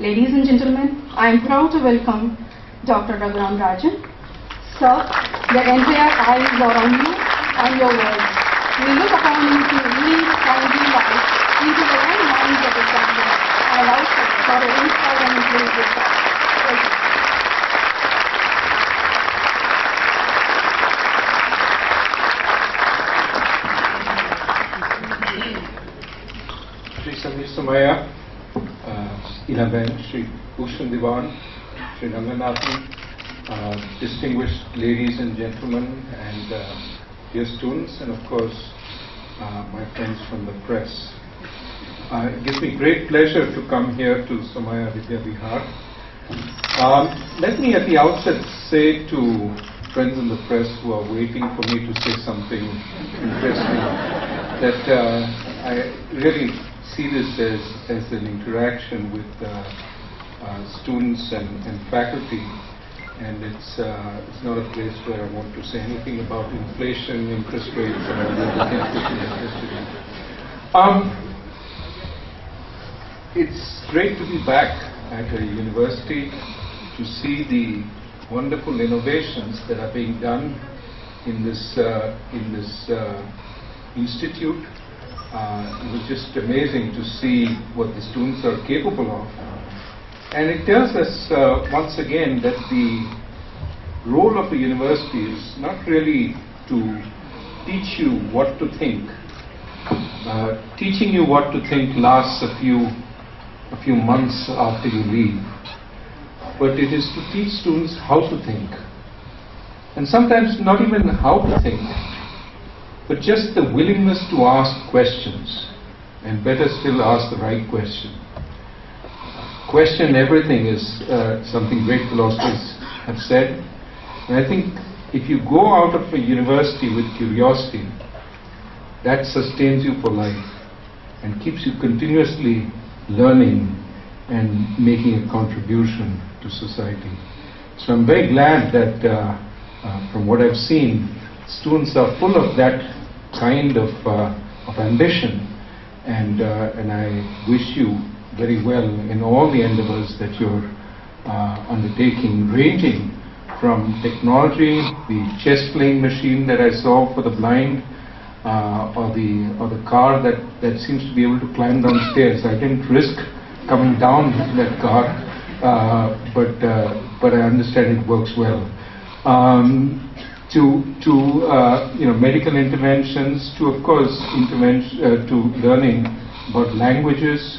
Ladies and gentlemen, I am proud to welcome Dr. Raghuram Rajan. Sir, the entire eyes are on you and your words. We look upon you to lead kindly life into the own minds of the subject and also for the inspire and include yourself. Shri Sami Somaya, Ilaben, Shri Bhushan Diwan, Shri Ranganathan, distinguished ladies and gentlemen, and dear students, and of course my friends from the press. It gives me great pleasure to come here to Somaya Vidya Vihar. Let me at the outset say to friends in the press who are waiting for me to say something interesting that I really see this as an interaction with students and faculty, and it's not a place where I want to say anything about inflation, interest rates, and all the other things that you're interested in. It's great to be back at a university to see the wonderful innovations that are being done in this institute. It was just amazing to see what the students are capable of. And it tells us once again that the role of a university is not really to teach you what to think. Teaching you what to think lasts a few months after you leave. But it is to teach students how to think. And sometimes not even how to think, but just the willingness to ask questions, and better still ask the right question. Question everything is something great philosophers have said. And I think if you go out of a university with curiosity, that sustains you for life and keeps you continuously learning and making a contribution to society. So I'm very glad that from what I've seen, students are full of that kind of ambition, and I wish you very well in all the endeavors that you're undertaking, ranging from technology, the chess playing machine that I saw for the blind, or the car that seems to be able to climb down stairs. I didn't risk coming down that car, but I understand it works well. To medical interventions, to of course to learning about languages.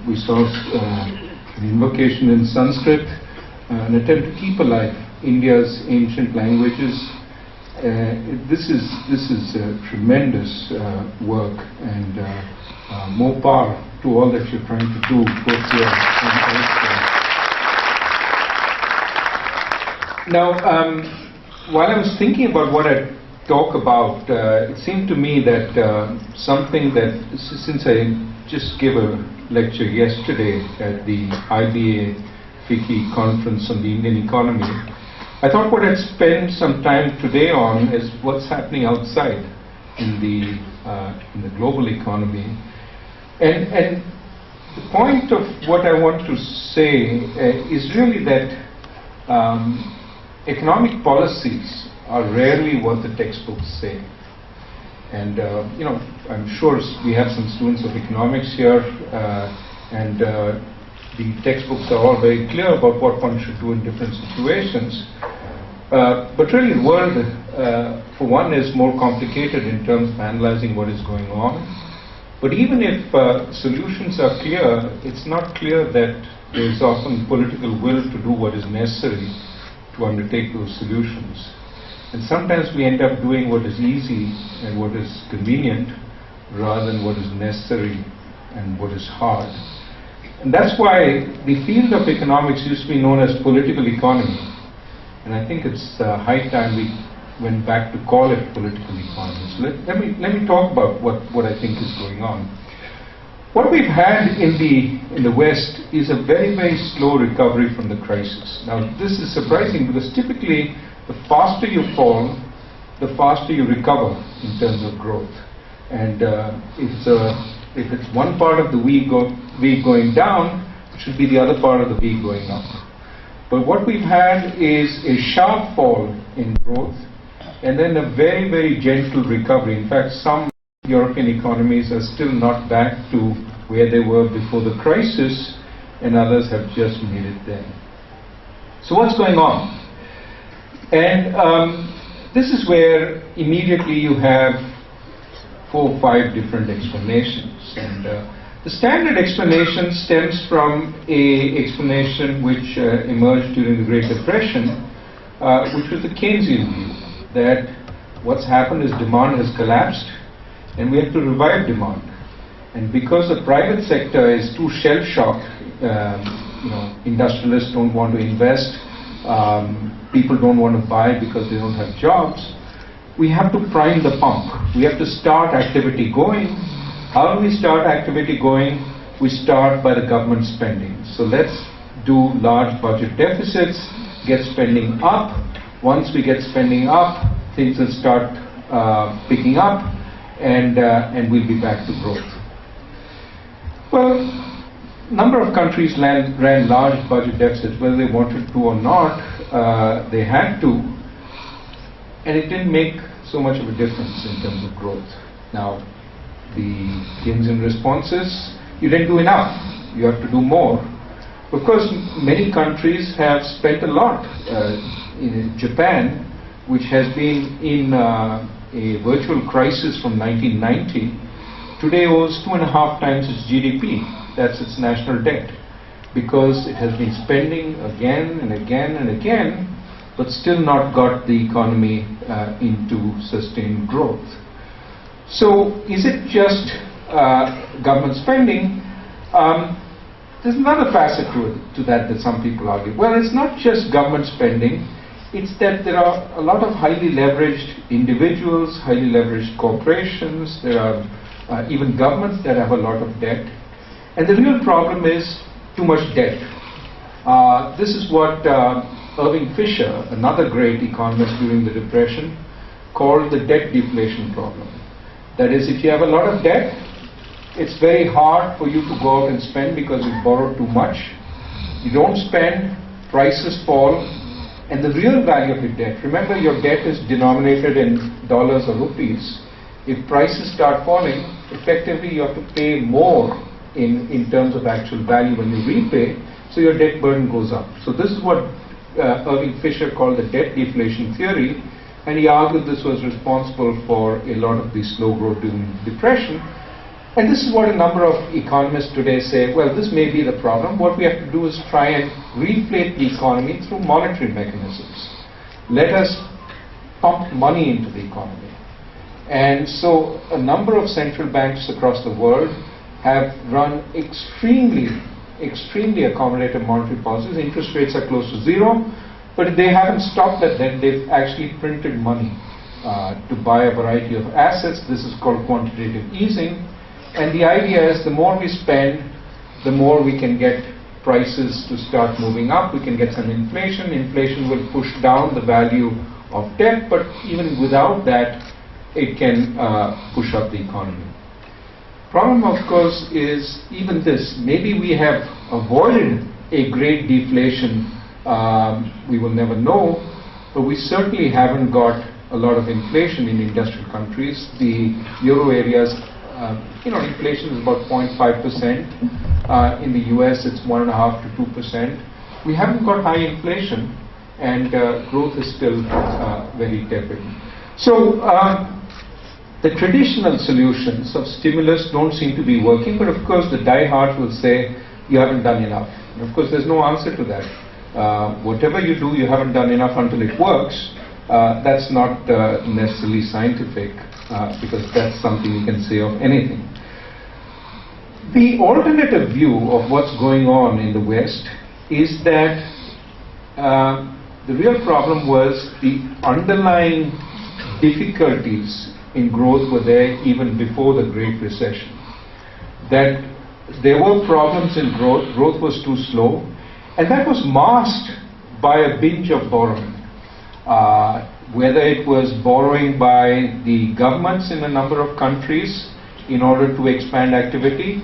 We saw an invocation in Sanskrit, an attempt to keep alive India's ancient languages. This is tremendous work, and more power to all that you're trying to do, both here and elsewhere. Now, while I was thinking about what I'd talk about, it seemed to me that something that, since I just gave a lecture yesterday at the IBA FICCI conference on the Indian economy, I thought what I'd spend some time today on is what's happening outside in the global economy. And the point of what I want to say is really that economic policies are rarely what the textbooks say. And I'm sure we have some students of economics here, and the textbooks are all very clear about what one should do in different situations. But really the world, for one, is more complicated in terms of analyzing what is going on. But even if solutions are clear, it's not clear that there is often political will to do what is necessary to undertake those solutions. And sometimes we end up doing what is easy and what is convenient rather than what is necessary and what is hard. And that's why the field of economics used to be known as political economy. And I think it's high time we went back to call it political economy. So let me talk about what I think is going on. What we've had in the West is a very, very slow recovery from the crisis. Now, this is surprising because typically the faster you fall, the faster you recover in terms of growth. And if it's one part of the wheel going down, should be the other part of the V going up. But what we've had is a sharp fall in growth and then a very, very gentle recovery. In fact, some European economies are still not back to where they were before the crisis, and others have just made it there. So what's going on? And this is where immediately you have 4 or 5 different explanations. And the standard explanation stems from an explanation which emerged during the Great Depression, which was the Keynesian view, that what's happened is demand has collapsed and we have to revive demand. And because the private sector is too shell-shocked, industrialists don't want to invest, people don't want to buy because they don't have jobs, we have to prime the pump. We have to start activity going. How do we start activity going? We start by the government spending. So let's do large budget deficits, get spending up. Once we get spending up, things will start picking up, and we'll be back to growth. Well, a number of countries ran large budget deficits, whether they wanted to or not, they had to, and it didn't make so much of a difference in terms of growth. Now, the Keynesian response is, you didn't do enough, you have to do more. Of course, many countries have spent a lot. In Japan, which has been in a virtual crisis from 1990, today owes 2.5 times its GDP. That's its national debt, because it has been spending again and again and again, but still not got the economy into sustained growth. So is it just government spending? There's another facet to that some people argue. Well, it's not just government spending, it's that there are a lot of highly leveraged individuals, highly leveraged corporations, there are even governments that have a lot of debt. And the real problem is too much debt. This is what Irving Fisher, another great economist during the Depression, called the debt deflation problem. That is, if you have a lot of debt, it's very hard for you to go out and spend because you've borrowed too much. You don't spend, prices fall, and the real value of your debt, remember your debt is denominated in dollars or rupees. If prices start falling, effectively you have to pay more in terms of actual value when you repay, so your debt burden goes up. So this is what Irving Fisher called the debt deflation theory, and he argued this was responsible for a lot of the slow growth during the Depression. And this is what a number of economists today say, well, this may be the problem. What we have to do is try and reflate the economy through monetary mechanisms. Let us pump money into the economy. And so a number of central banks across the world have run extremely accommodative monetary policies. Interest rates are close to zero, but they haven't stopped at that. They've actually printed money to buy a variety of assets. This is called quantitative easing. And the idea is the more we spend, the more we can get prices to start moving up. We can get some inflation. Inflation will push down the value of debt, but even without that, it can push up the economy. Problem, of course, is even this. Maybe we have avoided a great deflation. We will never know, but we certainly haven't got a lot of inflation in industrial countries. The euro area's inflation is about 0.5%. In the US, it's 1.5 to 2%. We haven't got high inflation, and growth is still very tepid. So the traditional solutions of stimulus don't seem to be working, but of course the diehards will say you haven't done enough. And of course there's no answer to that. Whatever you do, you haven't done enough until it works. That's not necessarily scientific, because that's something you can say of anything. The alternative view of what's going on in the West is that the real problem was the underlying difficulties in growth were there even before the Great Recession. That there were problems in growth, growth was too slow, and that was masked by a binge of borrowing. Whether it was borrowing by the governments in a number of countries in order to expand activity,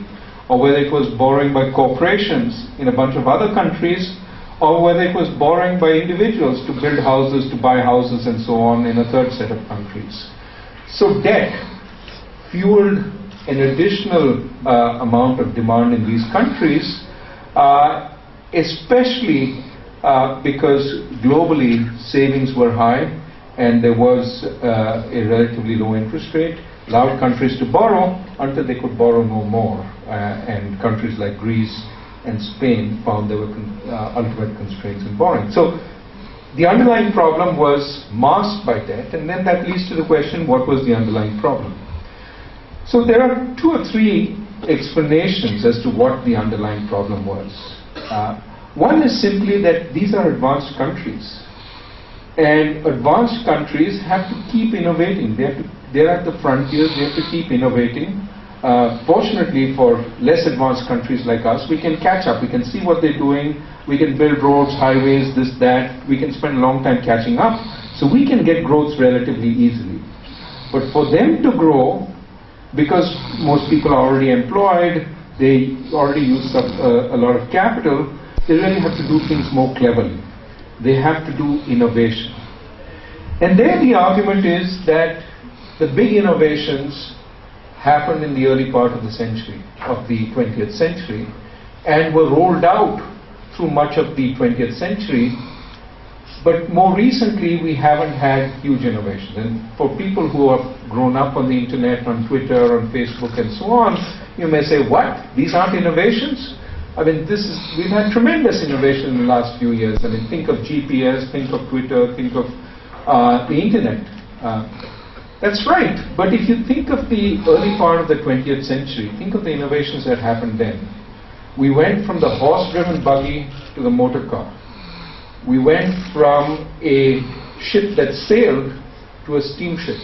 or whether it was borrowing by corporations in a bunch of other countries, or whether it was borrowing by individuals to build houses, to buy houses and so on in a third set of countries. So debt fueled an additional amount of demand in these countries, especially because globally savings were high and there was a relatively low interest rate, allowed countries to borrow until they could borrow no more. And countries like Greece and Spain found there were ultimate constraints in borrowing. So the underlying problem was masked by debt, and then that leads to the question, what was the underlying problem? So there are 2 or 3 explanations as to what the underlying problem was. One is simply that these are advanced countries, and advanced countries have to keep innovating. They're at the frontiers, they have to keep innovating. Fortunately for less advanced countries like us, we can catch up, we can see what they're doing, we can build roads, highways, this, that, we can spend a long time catching up, so we can get growth relatively easily. But for them to grow, because most people are already employed, they already use up a lot of capital, they really have to do things more cleverly. They have to do innovation. And there the argument is that the big innovations happened in the early part of the century, of the 20th century, and were rolled out through much of the 20th century. But more recently, we haven't had huge innovations. And for people who have grown up on the internet, on Twitter, on Facebook, and so on, you may say, what? These aren't innovations? I mean, we've had tremendous innovation in the last few years. I mean, think of GPS, think of Twitter, think of the internet. That's right. But if you think of the early part of the 20th century, think of the innovations that happened then. We went from the horse-driven buggy to the motor car. We went from a ship that sailed to a steamship.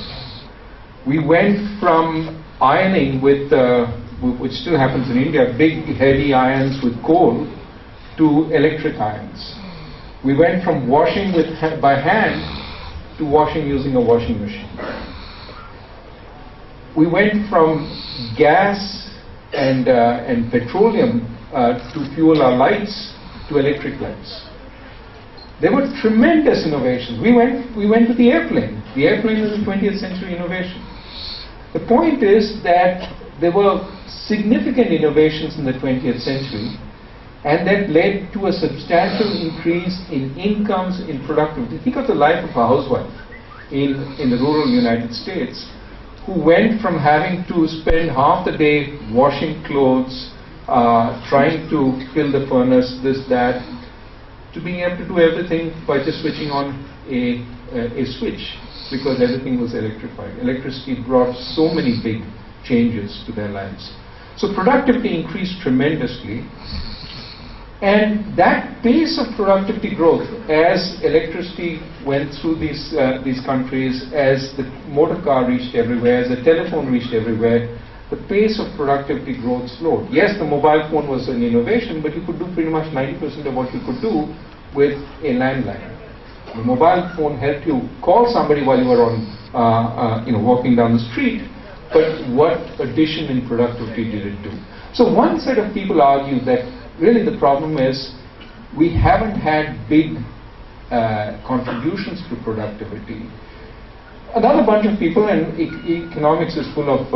We went from ironing with, which still happens in India, big heavy irons with coal, to electric irons. We went from washing by hand to washing using a washing machine. We went from gas and petroleum to fuel our lights to electric lights. There were tremendous innovations. We went to the airplane. The airplane is a 20th century innovation. The point is that there were significant innovations in the 20th century, and that led to a substantial increase in incomes, in productivity. Think of the life of a housewife in the rural United States, who went from having to spend half the day washing clothes, trying to fill the furnace, this, that, to being able to do everything by just switching on a switch, because everything was electrified. Electricity brought so many big changes to their lives. So productivity increased tremendously, and that pace of productivity growth, as electricity went through these countries, as the motor car reached everywhere, as the telephone reached everywhere, the pace of productivity growth slowed. Yes, the mobile phone was an innovation, but you could do pretty much 90% of what you could do with a landline. The mobile phone helped you call somebody while you were on, walking down the street, but what addition in productivity did it do? So one set of people argue that really the problem is we haven't had big contributions to productivity. Another bunch of people, and economics is full of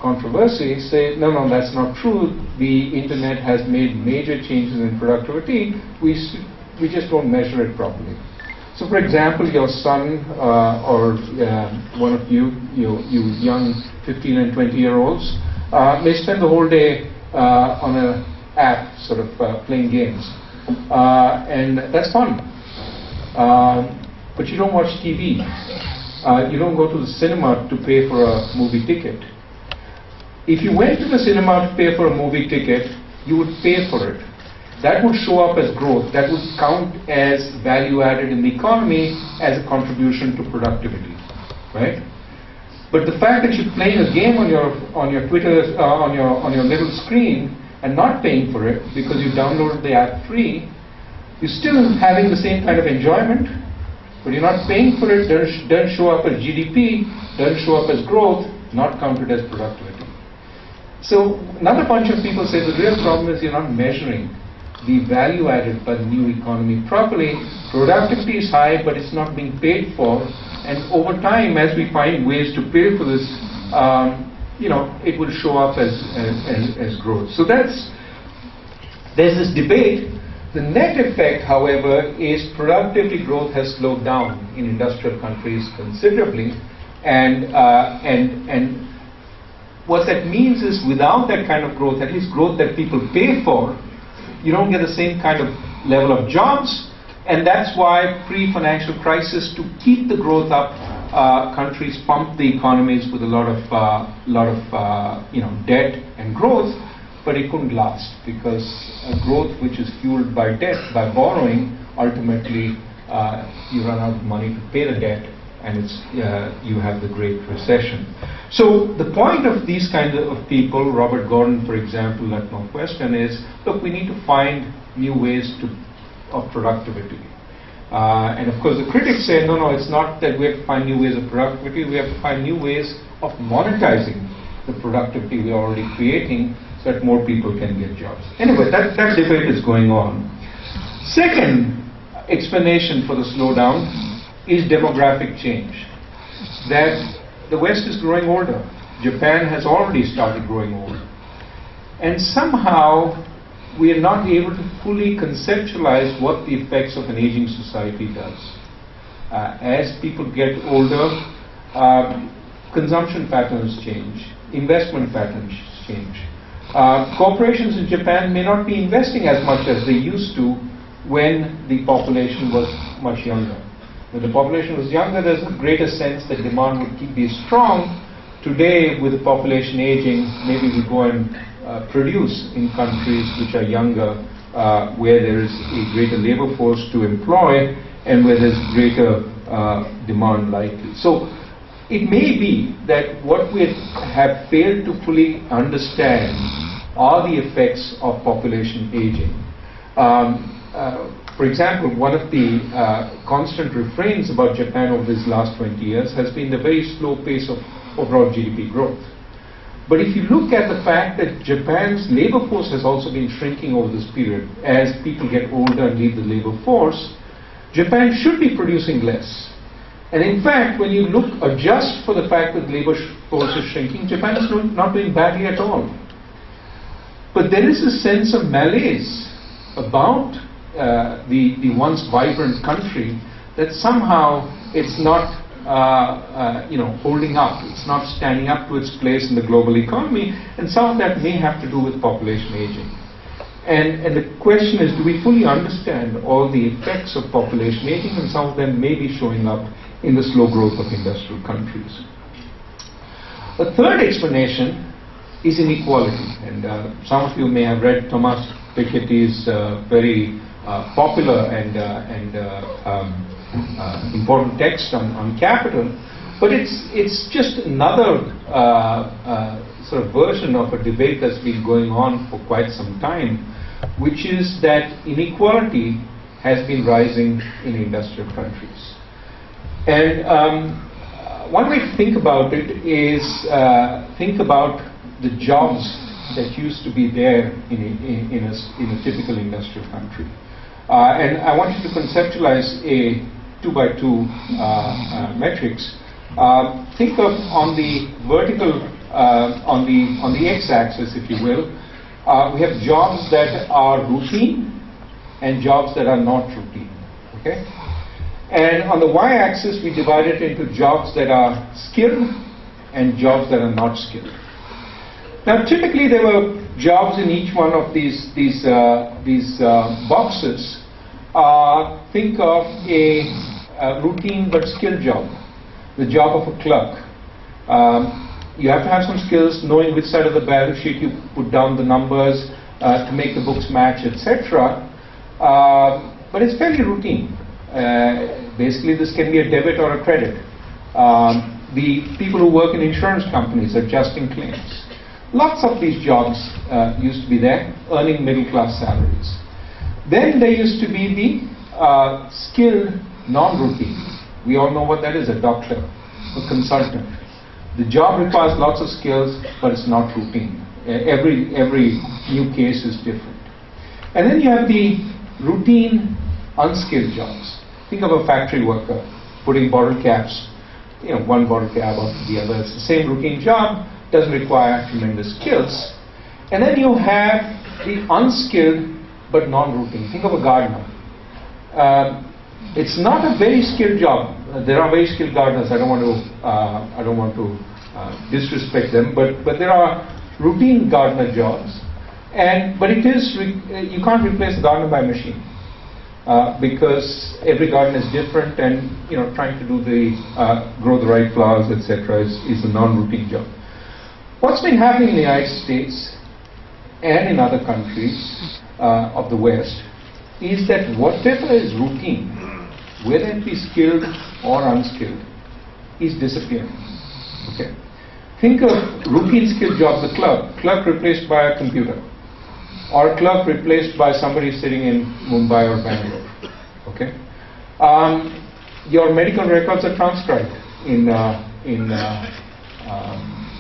controversy, say, no, that's not true. The internet has made major changes in productivity. We just don't measure it properly. So, for example, your son or one of you young 15 and 20-year-olds may spend the whole day on an app, sort of playing games, and that's fun. But you don't watch TV. You don't go to the cinema to pay for a movie ticket. If you went to the cinema to pay for a movie ticket, you would pay for it. That would show up as growth. That would count as value added in the economy as a contribution to productivity, right? But the fact that you're playing a game on your Twitter, on your little screen and not paying for it because you downloaded the app free, you're still having the same kind of enjoyment, but you're not paying for it, doesn't show up as GDP, doesn't show up as growth, not counted as productivity. So another bunch of people say the real problem is you're not measuring the value added by the new economy properly. Productivity is high, but it's not being paid for. And over time, as we find ways to pay for this, it will show up as growth. So there's this debate. The net effect, however, is productivity growth has slowed down in industrial countries considerably, and what that means is without that kind of growth, at least growth that people pay for, you don't get the same kind of level of jobs, and that's why pre-financial crisis, to keep the growth up, countries pumped the economies with a lot of debt and growth, but it couldn't last because growth which is fueled by debt, by borrowing, ultimately you run out of money to pay the debt, and you have the Great Recession. So the point of these kinds of people, Robert Gordon, for example, at Northwestern, is, look, we need to find new ways of productivity. And of course the critics say, no, it's not that we have to find new ways of productivity, we have to find new ways of monetizing the productivity we are already creating so that more people can get jobs. Anyway, that debate is going on. Second explanation for the slowdown is demographic change. That the West is growing older. Japan has already started growing old. And somehow we are not able to fully conceptualize what the effects of an aging society does. As people get older, consumption patterns change, investment patterns change. Corporations in Japan may not be investing as much as they used to when the population was much younger. When the population was younger, there's a greater sense that demand would be strong. Today, with the population aging, maybe we go and produce in countries which are younger, where there is a greater labor force to employ and where there's greater demand likely. So it may be that what we have failed to fully understand are the effects of population aging. For example, one of the constant refrains about Japan over these last 20 years has been the very slow pace of overall GDP growth. But if you look at the fact that Japan's labor force has also been shrinking over this period, as people get older and leave the labor force, Japan should be producing less. And in fact, when you adjust for the fact that labor force is shrinking, Japan is not doing badly at all. But there is a sense of malaise about the once vibrant country, that somehow it's not holding up, it's not standing up to its place in the global economy, and some of that may have to do with population aging. And the question is, do we fully understand all the effects of population aging, and some of them may be showing up in the slow growth of industrial countries. A third explanation is inequality, and some of you may have read Thomas Piketty's very popular and important text on capital, but it's just another sort of version of a debate that's been going on for quite some time, which is that inequality has been rising in industrial countries. And one way to think about it is think about the jobs that used to be there in a typical industrial country. And I want you to conceptualize a 2x2 matrix. Think of on the vertical, on the x-axis, if you will, we have jobs that are routine and jobs that are not routine. Okay? And on the y-axis, we divide it into jobs that are skilled and jobs that are not skilled. Now, typically, there were jobs in each one of these boxes. Think of a routine but skilled job, the job of a clerk. You have to have some skills, knowing which side of the balance sheet you put down the numbers to make the books match, etc. But it's fairly routine. Basically, this can be a debit or a credit. The people who work in insurance companies adjusting claims. Lots of these jobs used to be there, earning middle-class salaries. Then there used to be the skilled non-routine. We all know what that is, a doctor, a consultant. The job requires lots of skills, but it's not routine. Every new case is different. And then you have the routine, unskilled jobs. Think of a factory worker putting bottle caps, one bottle cap after the other. It's the same routine job, doesn't require tremendous skills. And then you have the unskilled but non-routine. Think of a gardener. It's not a very skilled job. There are very skilled gardeners. I don't want to disrespect them, but there are routine gardener jobs. But it is you can't replace a gardener by machine because every garden is different, and trying to do grow the right flowers, etc., is a non-routine job. What's been happening in the United States and in other countries of the West is that whatever is routine, whether it be skilled or unskilled, is disappearing. Okay. Think of routine skilled jobs, the clerk replaced by a computer, or a clerk replaced by somebody sitting in Mumbai or Bangalore. Okay. Your medical records are transcribed in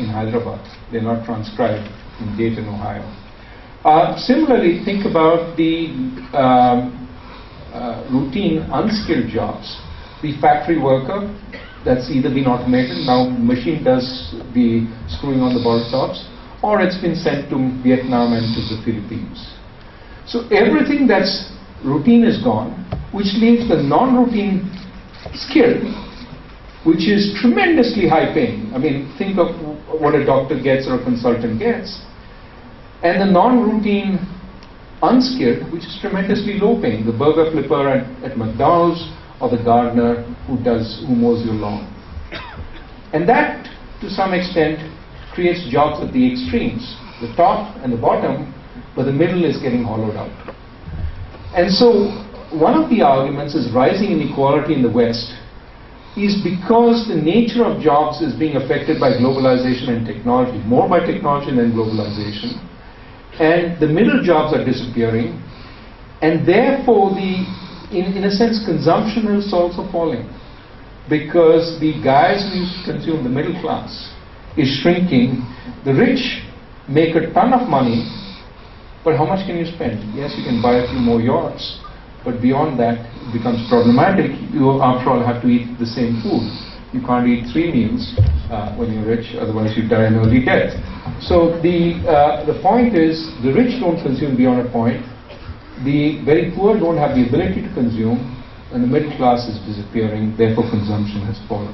Hyderabad. They're not transcribed in Dayton, Ohio. Similarly, think about the routine unskilled jobs. The factory worker, that's either been automated, now machine does the screwing on the bottle tops, or it's been sent to Vietnam and to the Philippines. So everything that's routine is gone, which leaves the non-routine skill, which is tremendously high paying. I mean, think of what a doctor gets or a consultant gets, and the non-routine unskilled, which is tremendously low paying, the burger flipper at McDonald's, or the gardener who mows your lawn. And that, to some extent, creates jobs at the extremes, the top and the bottom, but the middle is getting hollowed out. And so, one of the arguments is rising inequality in the West is because the nature of jobs is being affected by globalization and technology, more by technology than globalization. And the middle jobs are disappearing, and therefore in a sense consumption is also falling, because the guys who used to consume, the middle class, is shrinking. The rich make a ton of money, but how much can you spend? Yes, you can buy a few more yachts, but beyond that it becomes problematic. You after all have to eat the same food. You can't eat 3 meals when you're rich, otherwise you die an early death. So the point is, the rich don't consume beyond a point, the very poor don't have the ability to consume, and the middle class is disappearing, therefore consumption has fallen.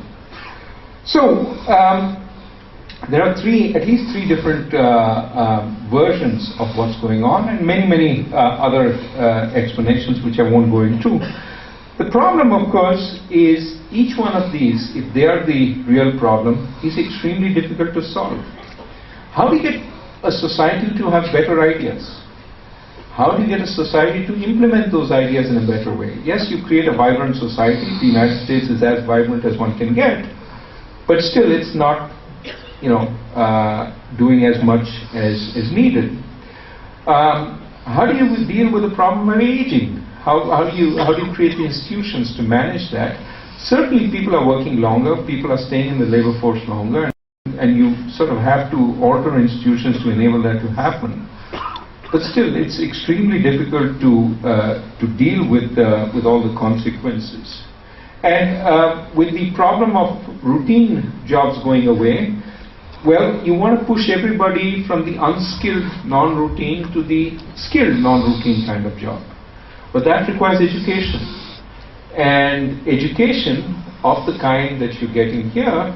So there are at least three different versions of what's going on, and many other explanations which I won't go into. The problem, of course, is each one of these, if they are the real problem, is extremely difficult to solve. How do you get a society to have better ideas? How do you get a society to implement those ideas in a better way? Yes, you create a vibrant society. The United States is as vibrant as one can get, but still it's not, doing as much as is needed. How do you deal with the problem of aging? How do you create the institutions to manage that? Certainly people are working longer, people are staying in the labor force longer, and you sort of have to alter institutions to enable that to happen. But still, it's extremely difficult to deal with all the consequences. And with the problem of routine jobs going away, well, you want to push everybody from the unskilled non-routine to the skilled non-routine kind of job. But that requires education. And education of the kind that you're getting here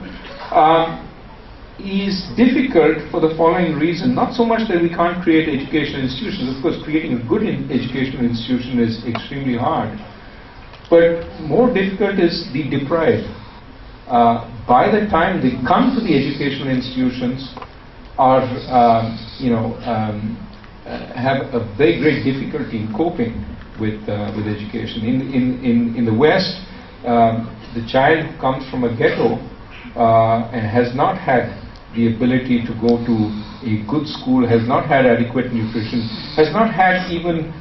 is difficult for the following reason. Not so much that we can't create educational institutions. Of course, creating a good educational institution is extremely hard. But more difficult is the deprived. By the time they come to the educational institutions, are have a very great difficulty in coping with education. In the West, the child who comes from a ghetto and has not had the ability to go to a good school, has not had adequate nutrition, has not had even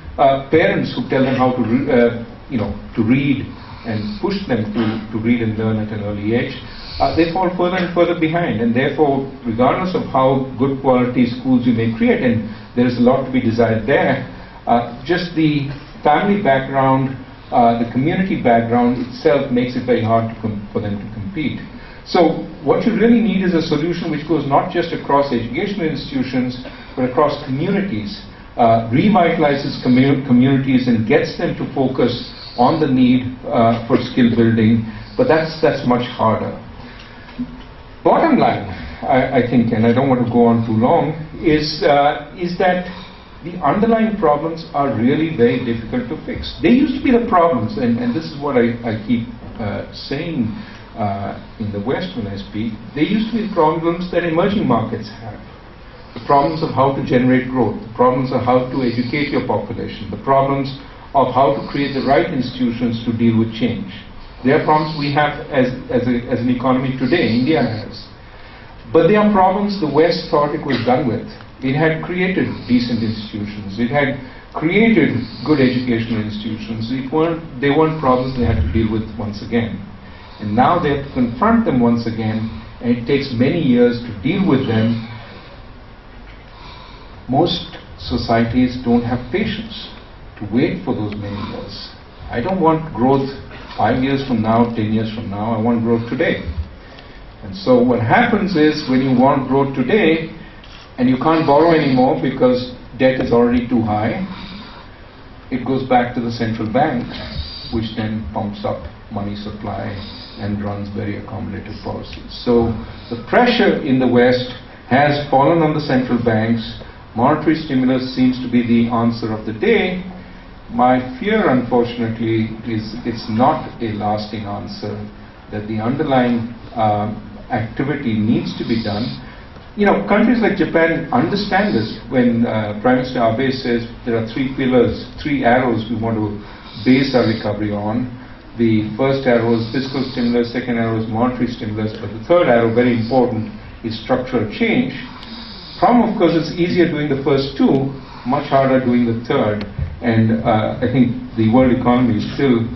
parents who tell them how to read and push them to read and learn at an early age, they fall further and further behind. And therefore, regardless of how good quality schools you may create, and there is a lot to be desired there, just the family background, the community background itself makes it very hard for them to compete. So what you really need is a solution which goes not just across educational institutions, but across communities, revitalizes communities and gets them to focus on the need for skill building, but that's much harder. Bottom line, I think, and I don't want to go on too long, is that the underlying problems are really very difficult to fix. They used to be the problems, and this is what I keep saying in the West when I speak. They used to be problems that emerging markets have. The problems of how to generate growth, the problems of how to educate your population, the problems of how to create the right institutions to deal with change. They are problems we have as an economy today, India has. But they are problems the West thought it was done with. It had created decent institutions. It had created good educational institutions. They weren't problems they had to deal with once again. And now they have to confront them once again, and it takes many years to deal with them. Most societies don't have patience to wait for those many years. I don't want growth 5 years from now, 10 years from now. I want growth today. And so what happens is, when you want growth today, and you can't borrow anymore because debt is already too high, it goes back to the central bank, which then pumps up money supply and runs very accommodative policies. So the pressure in the West has fallen on the central banks. Monetary stimulus seems to be the answer of the day. My fear, unfortunately, is it's not a lasting answer, that the underlying activity needs to be done. You know, countries like Japan understand this. When Prime Minister Abe says there are 3 pillars, 3 arrows we want to base our recovery on. The first arrow is fiscal stimulus, second arrow is monetary stimulus, but the third arrow, very important, is structural change. Problem, of course, it's easier doing the first 2, much harder doing the third. And I think the world economy is still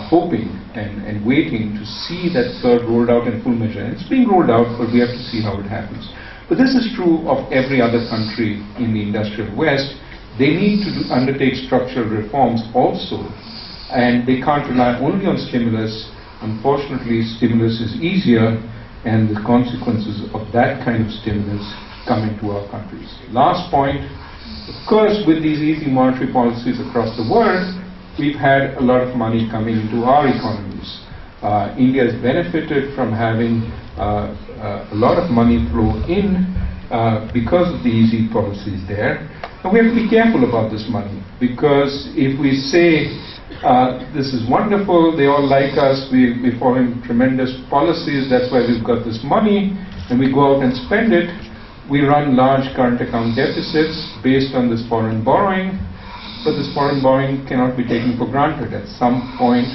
hoping and waiting to see that third rolled out in full measure. And it's being rolled out, but we have to see how it happens. But this is true of every other country in the industrial West. They need to undertake structural reforms also, and they can't rely only on stimulus. Unfortunately, stimulus is easier, and the consequences of that kind of stimulus come into our countries. Last point, of course, with these easy monetary policies across the world, we've had a lot of money coming into our economies. India has benefited from having a lot of money flow in because of the easy policies there. And we have to be careful about this money, because if we say this is wonderful, they all like us, we're following tremendous policies, that's why we've got this money, and we go out and spend it, we run large current account deficits based on this foreign borrowing, but this foreign borrowing cannot be taken for granted. At some point,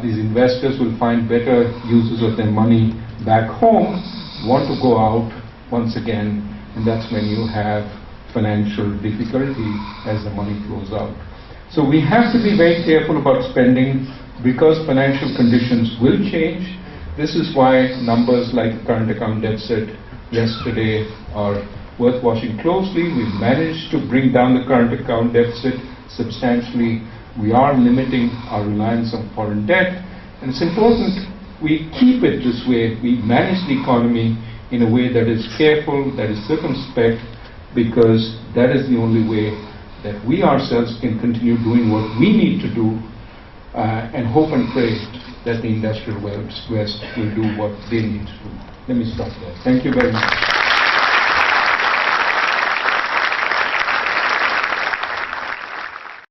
these investors will find better uses of their money back home, want to go out once again, and that's when you have financial difficulty as the money flows out. So we have to be very careful about spending, because financial conditions will change. This is why numbers like current account deficit yesterday are worth watching closely. We've managed to bring down the current account deficit substantially. We are limiting our reliance on foreign debt, and it's important we keep it this way. We manage the economy in a way that is careful, that is circumspect, because that is the only way that we ourselves can continue doing what we need to do, and hope and pray that the industrial West will do what they need to do. Let me stop there. Thank you very much.